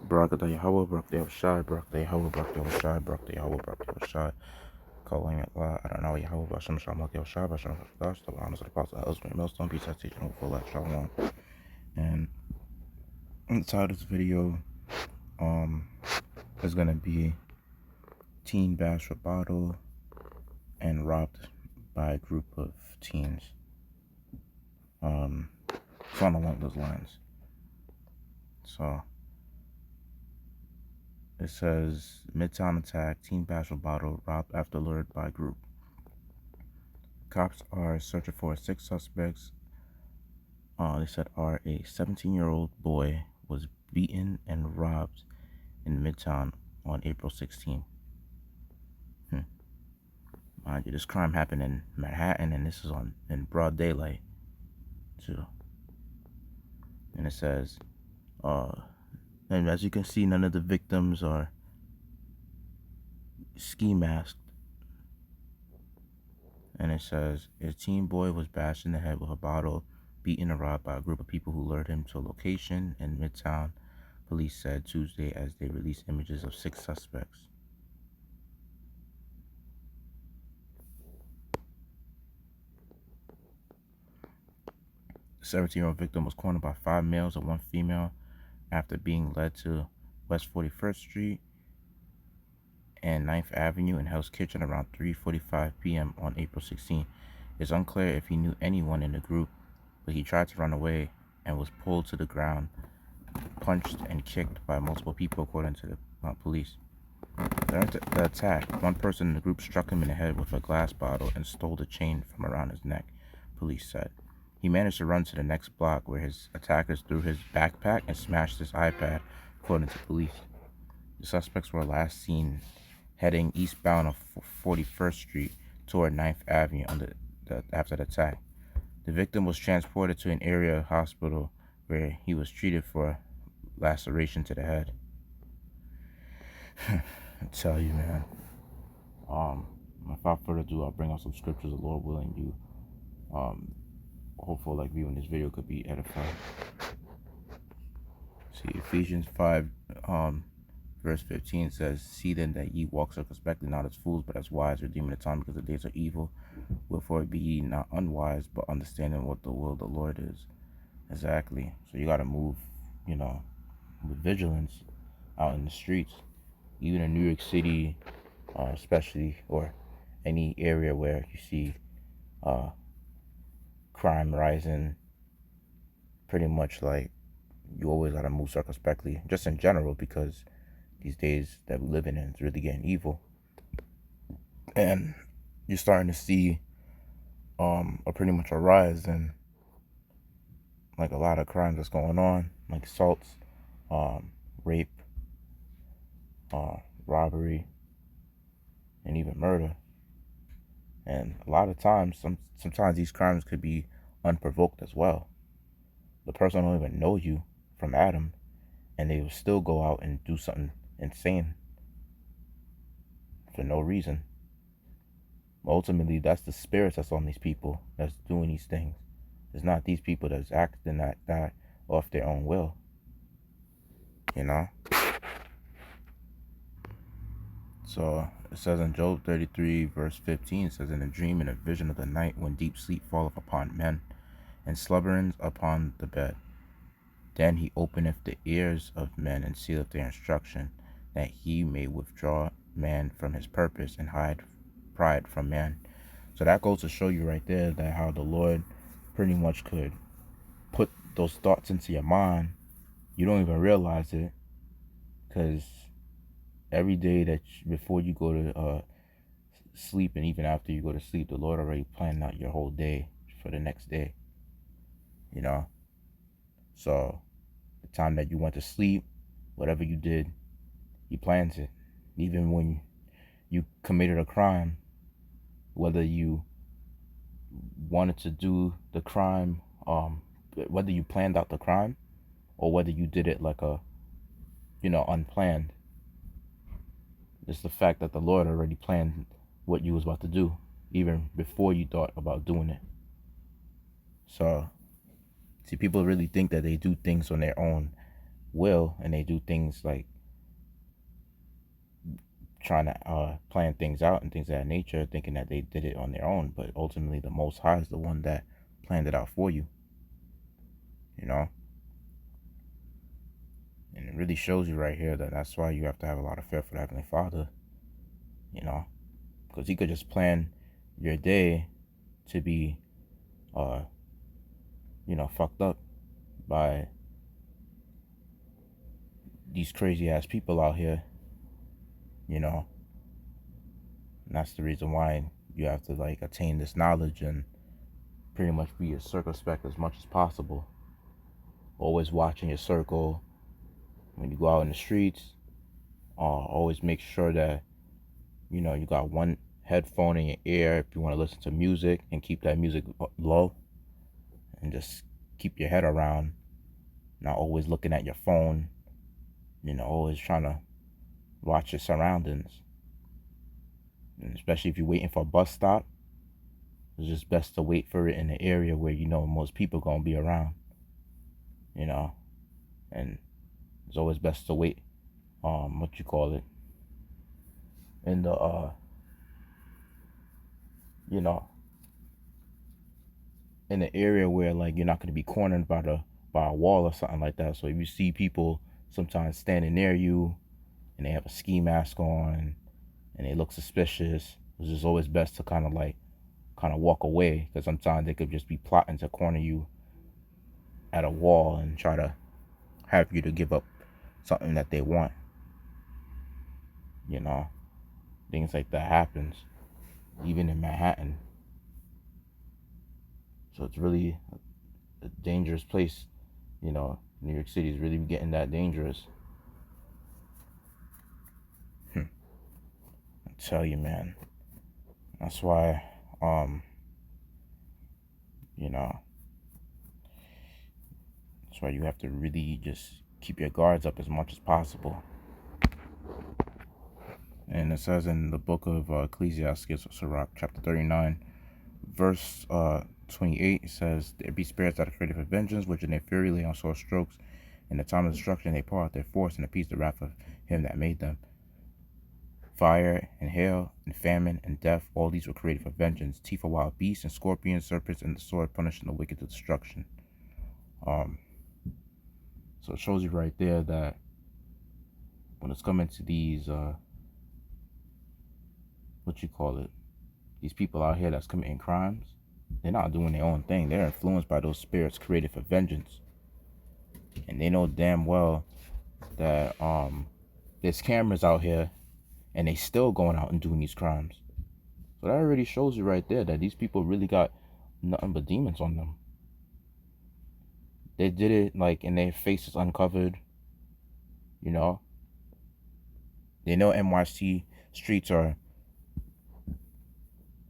Barakatah Yahweh, Barakatah Yahweh, Barakatah Yahweh, Barakatah Yahweh, Barakatah Yahweh, Barakatah Yahweh, calling Allah, I don't know Yahweh, Bashem Shalom, Yahweh, Bashem Gosh, the honors of the Apostle, Elsewhere, Millstone, Peace, teaching, full life, Shalom. And inside this video, is gonna be teen bash rebuttal and robbed by a group of teens. Something along those lines. So it says Midtown attack, teen bash rebuttal, robbed after lured by group. Cops are searching for 6 suspects. They said a 17-year-old boy was beaten and robbed in Midtown on April 16th. Mind you, this crime happened in Manhattan, and this is in broad daylight too. And it says, and as you can see, none of the victims are ski masked. And it says, a teen boy was bashed in the head with a bottle, beaten and robbed by a group of people who lured him to a location in Midtown, police said Tuesday as they released images of 6 suspects. The 17-year-old victim was cornered by 5 males and 1 female after being led to West 41st Street and 9th Avenue in Hell's Kitchen around 3:45 p.m. on April 16. It's unclear if he knew anyone in the group, but he tried to run away and was pulled to the ground, punched and kicked by multiple people, according to the police. During the attack, one person in the group struck him in the head with a glass bottle and stole the chain from around his neck, police said. He managed to run to the next block where his attackers threw his backpack and smashed his iPad, according to police. The suspects were last seen heading eastbound of 41st Street toward 9th Avenue after the attack. The victim was transported to an area hospital where he was treated for laceration to the head. I tell you, man. Without further ado, I'll bring out some scriptures, the Lord willing. You, hopefully, like viewing this video could be edified. See, Ephesians 5, verse 15 says, see then that ye walk circumspectly, not as fools, but as wise, redeeming the time, because the days are evil. Wherefore be ye not unwise, but understanding what the will of the Lord is. Exactly. So you got to move, with vigilance out in the streets. Even in New York City, especially, or any area where you see crime rising, pretty much like you always got to move circumspectly, just in general, because these days that we live in is really getting evil. And you're starting to see pretty much a rise in like a lot of crimes that's going on, like assaults, rape, robbery, and even murder. And a lot of times, sometimes these crimes could be unprovoked as well. The person don't even know you from Adam, and they will still go out and do something insane for no reason. Ultimately, that's the spirits that's on these people that's doing these things. It's not these people that's acting that off their own will. So it says in Job 33 verse 15, it says, in a dream and a vision of the night, when deep sleep falleth upon men, and slumberings upon the bed, then he openeth the ears of men, and sealeth their instruction, that he may withdraw man from his purpose, and hide pride from man. So that goes to show you right there that how the Lord pretty much could put those thoughts into your mind. You don't even realize it, because every day that before you go to sleep, and even after you go to sleep, the Lord already planned out your whole day for the next day. So the time that you went to sleep, whatever you did, he plans it. Even when you committed a crime, whether you wanted to do the crime, whether you planned out the crime, or whether you did it like unplanned, it's the fact that the Lord already planned what you was about to do, even before you thought about doing it. So, see, people really think that they do things on their own, will, and they do things like trying to plan things out and things of that nature, thinking that they did it on their own. But ultimately, the Most High is the one that planned it out for you, you know? And it really shows you right here that that's why you have to have a lot of fear for the Heavenly Father, you know? Because He could just plan your day to be, uh, fucked up by these crazy ass people out here, you know? And that's the reason why you have to like attain this knowledge and pretty much be as circumspect as much as possible. Always watching your circle when you go out in the streets. Always make sure that you got one headphone in your ear if you want to listen to music, and keep that music low, and just keep your head around, not always looking at your phone. Always trying to watch your surroundings, and especially if you're waiting for a bus stop, it's just best to wait for it in an area where most people gonna be around. And it's always best to wait, what you call it, in the you know in an area where like you're not going to be cornered by a wall or something like that. So if you see people sometimes standing near you and they have a ski mask on and they look suspicious, it's just always best to kind of walk away, because sometimes they could just be plotting to corner you at a wall and try to have you to give up something that they want. you know Things like that happens even in Manhattan. So it's really a dangerous place. New York City is really getting that dangerous. I tell you, man. That's why, you know, that's why you have to really just keep your guards up as much as possible. And it says in the book of Ecclesiastes, Sirach, chapter 39, verse 28, it says, "There be spirits that are created for vengeance, which in their fury lay on sore strokes. In the time of destruction they pour out their force, and appease the wrath of him that made them. Fire and hail and famine and death, all these were created for vengeance. Teeth of wild beasts and scorpions, serpents, and the sword punishing the wicked to destruction." So it shows you right there that when it's coming to these, these people out here that's committing crimes, they're not doing their own thing. They're influenced by those spirits created for vengeance. And they know damn well that there's cameras out here and they still going out and doing these crimes. So that already shows you right there that these people really got nothing but demons on them. They did it like in their faces uncovered. They know NYC streets are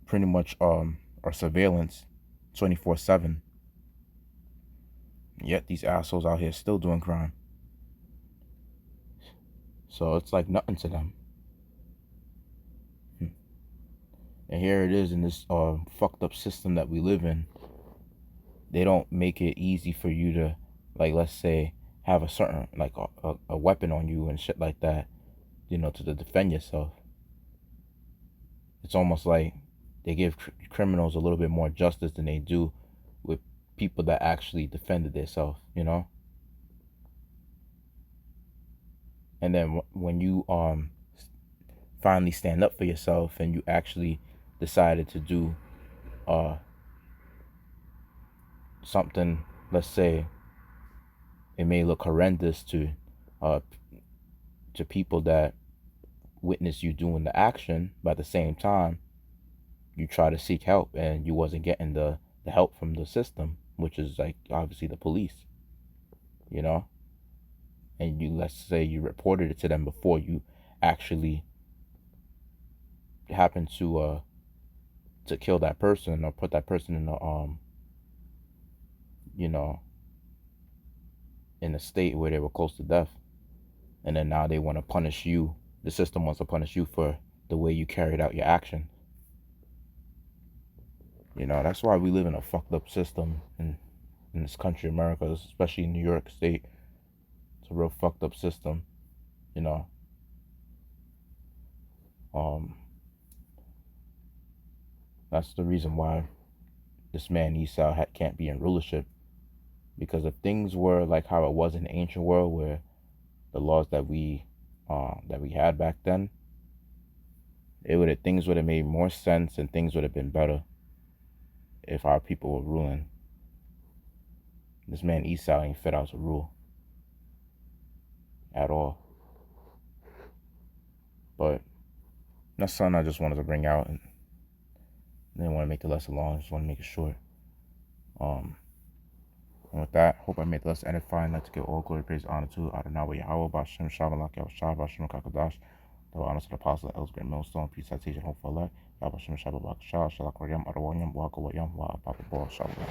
pretty much are surveillance 24/7. Yet these assholes out here still doing crime. So it's like nothing to them. And here it is in this fucked up system that we live in. They don't make it easy for you to, like, let's say, have a certain, like, a weapon on you and shit like that, to defend yourself. It's almost like they give criminals a little bit more justice than they do with people that actually defended themselves, And then when you finally stand up for yourself and you actually decided to do something, let's say it may look horrendous to people that witness you doing the action, but at the same time you try to seek help and you wasn't getting the help from the system, which is like obviously the police, and let's say you reported it to them before you actually happened to kill that person or put that person in the in a state where they were close to death, and then now they want to punish you. The system wants to punish you for the way you carried out your action. That's why we live in a fucked up system in this country, America, especially in New York State. It's a real fucked up system, you know. That's the reason why this man Esau can't be in rulership. Because if things were like how it was in the ancient world, where the laws that we had back then, things would have made more sense and things would have been better if our people were ruling. This man Esau ain't fit out to rule at all. But that's something I just wanted to bring out, and I didn't want to make the lesson long. I just want to make it short. And with that, hope I made the lesson edifying. Let's give all glory, praise, honor to Adonai Yahweh, Bashem, Shabbat, Yahweh, Bashem, Kakadash. The honor to the apostle, elders, great millstone, peace, citation, hope for elect. Yahweh, Bashem, Shabbat, Shalak, Shalak, Rayam, Arawanyam, Waka, Wayam, Wa, Papa, Bo, Shabbat.